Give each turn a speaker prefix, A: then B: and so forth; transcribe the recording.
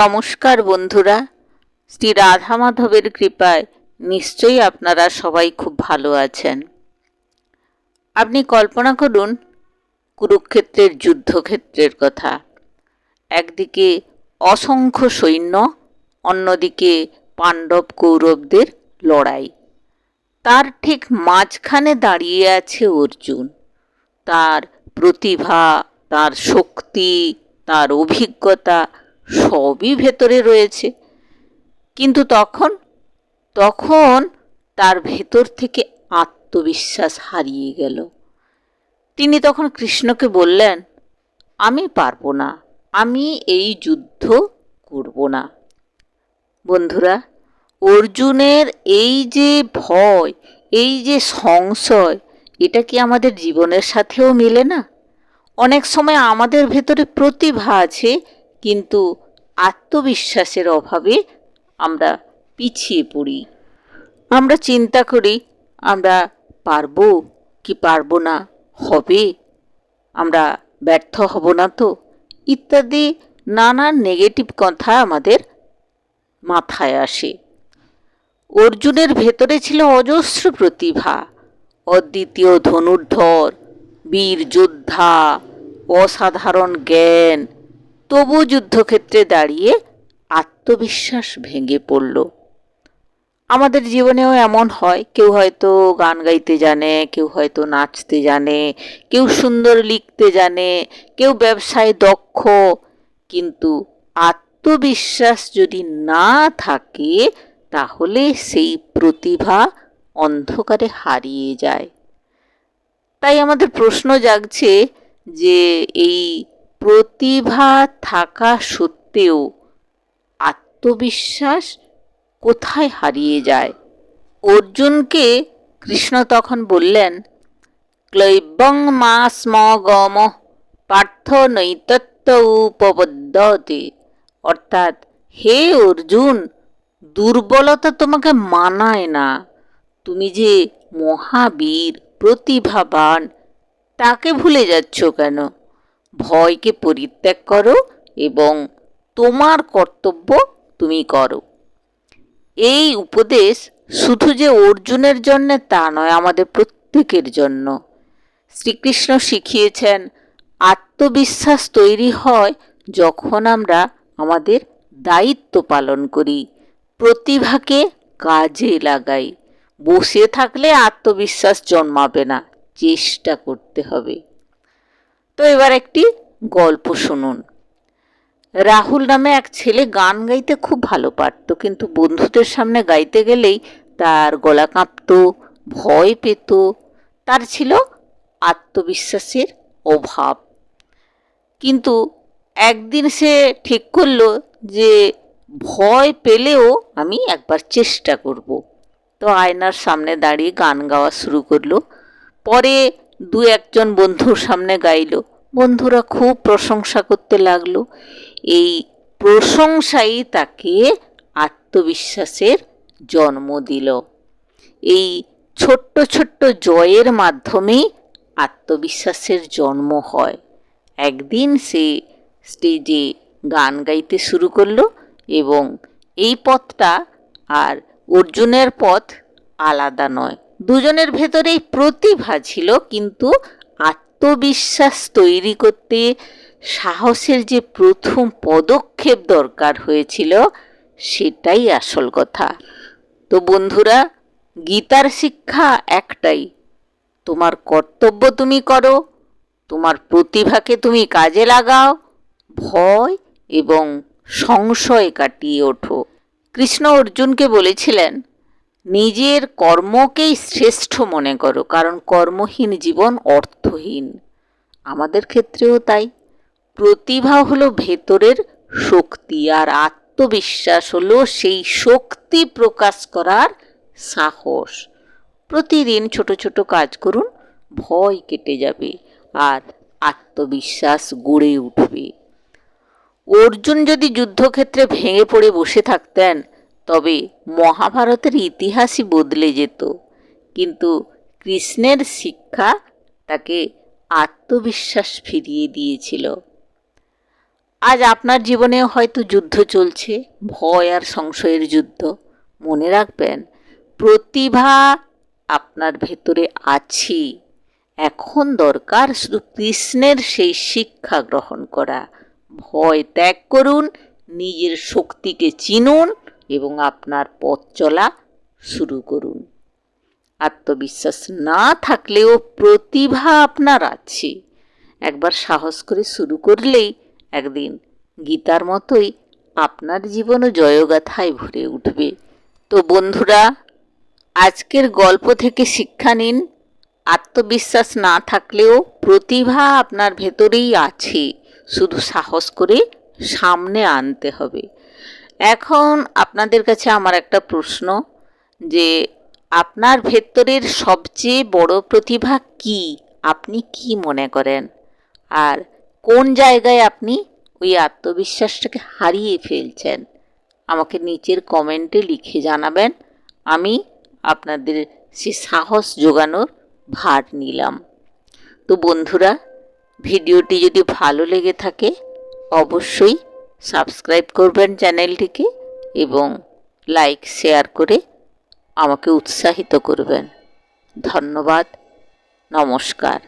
A: নমস্কার বন্ধুরা, শ্রী রাধা মাধবের কৃপায় নিশ্চয়ই আপনারা সবাই খুব ভালো আছেন। আপনি কল্পনা করুন কুরুক্ষেত্রের যুদ্ধক্ষেত্রের কথা। একদিকে অসংখ্য সৈন্য, অন্যদিকে পাণ্ডব কৌরবদের লড়াই। তার ঠিক মাঝখানে দাঁড়িয়ে আছে অর্জুন। তার প্রতিভা, তার শক্তি, তার অভিজ্ঞতা সবই ভেতরে রয়েছে, কিন্তু তখন তার ভেতর থেকে আত্মবিশ্বাস হারিয়ে গেল। তিনি তখন কৃষ্ণকে বললেন, আমি পারবো না, আমি এই যুদ্ধ করব না। বন্ধুরা, অর্জুনের এই যে ভয়, এই যে সংশয়, এটা কি আমাদের জীবনের সাথেও মেলে না? অনেক সময় আমাদের ভেতরে প্রতিভা আছে, কিন্তু আত্মবিশ্বাসের অভাবে আমরা পিছিয়ে পড়ি। আমরা চিন্তা করি আমরা পারবো কি পারবো না, হবে, আমরা ব্যর্থ হব না তো, ইত্যাদি নানা নেগেটিভ কথা আমাদের মাথায় আসে। অর্জুনের ভেতরে ছিল অজস্র প্রতিভা, অদ্বিতীয় ধনুর্ধর, বীর যোদ্ধা, অসাধারণ জ্ঞান। তবু যুদ্ধক্ষেত্রে দাঁড়িয়ে আত্মবিশ্বাস ভেঙে পড়ল। আমাদের জীবনেও এমন হয়, কেউ হয়তো গান গাইতে জানে, কেউ হয়তো নাচতে জানে, কেউ সুন্দর লিখতে জানে, কেউ ব্যবসায় দক্ষ, কিন্তু আত্মবিশ্বাস যদি না থাকে তাহলে সেই প্রতিভা অন্ধকারে হারিয়ে যায়। তাই আমাদের প্রশ্ন জাগছে যে এই প্রতিভা থাকা সত্ত্বেও আত্মবিশ্বাস কোথায় হারিয়ে যায়? অর্জুনকে কৃষ্ণ তখন বললেন, ক্লৈবং মা স্ম গম পার্থ নৈতত্ত্ব উপবদ্যতে। অর্থাৎ, হে অর্জুন, দুর্বলতা তোমাকে মানায় না। তুমি যে মহাবীর, প্রতিভাবান, তাকে ভুলে যাচ্ছ কেন? ভয়কে পরিত্যাগ করো এবং তোমার কর্তব্য তুমি করো। এই উপদেশ শুধু যে অর্জুনের জন্য তা নয়, আমাদের প্রত্যেকের জন্য। শ্রীকৃষ্ণ শিখিয়েছেন আত্মবিশ্বাস তৈরি হয় যখন আমরা আমাদের দায়িত্ব পালন করি, প্রতিভাকে কাজে লাগাই। বসে থাকলে আত্মবিশ্বাস জন্মাবে না, চেষ্টা করতে হবে। তো এবার একটি গল্প শুনুন। রাহুল নামে এক ছেলে গান গাইতে খুব ভালো পারত, কিন্তু বন্ধুদের সামনে গাইতে গেলেই তার গলা কাঁপত, ভয় পেত। তার ছিল আত্মবিশ্বাসের অভাব। কিন্তু একদিন সে ঠিক করলো যে ভয় পেলেও আমি একবার চেষ্টা করব। তো আয়নার সামনে দাঁড়িয়ে গান গাওয়া শুরু করলো। পরে দু একজন বন্ধুর সামনে গাইলো। বন্ধুরা খুব প্রশংসা করতে লাগলো। এই প্রশংসাই তাকে আত্মবিশ্বাসের জন্ম দিল। এই ছোট্ট ছোট্ট জয়ের মাধ্যমেই আত্মবিশ্বাসের জন্ম হয়। একদিন সে স্টেজে গান গাইতে শুরু করলো এবং এই পথটা আর অর্জুনের পথ আলাদা নয়। দুজনের ভেতরেই প্রতিভা ছিল, কিন্তু আত্মবিশ্বাস তৈরি করতে সাহসের যে প্রথম পদক্ষেপ দরকার হয়েছিল, সেটাই আসল কথা। তো বন্ধুরা, গীতার শিক্ষা একটাই, তোমার কর্তব্য তুমি করো, তোমার প্রতিভাকে তুমি কাজে লাগাও, ভয় এবং সংশয় কাটিয়ে ওঠো। কৃষ্ণ অর্জুনকে বলেছিলেন, নিজের কর্মকেই শ্রেষ্ঠ মনে করো, কারণ কর্মহীন জীবন অর্থহীন। আমাদের ক্ষেত্রেও তাই। প্রতিভা হলো ভেতরের শক্তি, আর আত্মবিশ্বাস হলো সেই শক্তি প্রকাশ করার সাহস। প্রতিদিন ছোট ছোট কাজ করুন, ভয় কেটে যাবে আর আত্মবিশ্বাস গড়ে উঠবে। অর্জুন যদি যুদ্ধক্ষেত্রে ভেঙে পড়ে বসে থাকতেন, তবে মহাভারতের ইতিহাসই বদলে যেত। কিন্তু কৃষ্ণের শিক্ষা তাকে আত্মবিশ্বাস ফিরিয়ে দিয়েছিল। আজ আপনার জীবনেও হয়তো যুদ্ধ চলছে, ভয় আর সংশয়ের যুদ্ধ। মনে রাখবেন, প্রতিভা আপনার ভেতরে আছে। এখন দরকার শুধু কৃষ্ণের সেই শিক্ষা গ্রহণ করা। ভয় ত্যাগ করুন, নিজের শক্তিকে চিনুন এবং আপনার পথ চলা শুরু করুন। আত্মবিশ্বাস না থাকলেও প্রতিভা আপনার আছে। একবার সাহস করে শুরু করলেই একদিন গীতার মতোই আপনার জীবনও জয়গাথায় ভরে উঠবে। তো বন্ধুরা, আজকের গল্প থেকে শিক্ষা নিন, আত্মবিশ্বাস না থাকলেও প্রতিভা আপনার ভেতরেই আছে, শুধু সাহস করে সামনে আনতে হবে। এখন আপনাদের কাছে আমার একটা প্রশ্ন, যে আপনার ভেতরের সবচেয়ে বড় প্রতিভা কি? আপনি কি মনে করেন? আর কোন জায়গায় আপনি ওই আত্মবিশ্বাসটাকে হারিয়ে ফেলছেন? আমাকে নিচের কমেন্টে লিখে জানাবেন। আমি আপনাদের সে সাহস জোগানোর ভার নিলাম। তো বন্ধুরা, ভিডিওটি যদি ভালো লেগে থাকে অবশ্যই সাবস্ক্রাইব করবেন চ্যানেলটিকে এবং লাইক শেয়ার করে আমাকে উৎসাহিত করবেন। ধন্যবাদ। নমস্কার।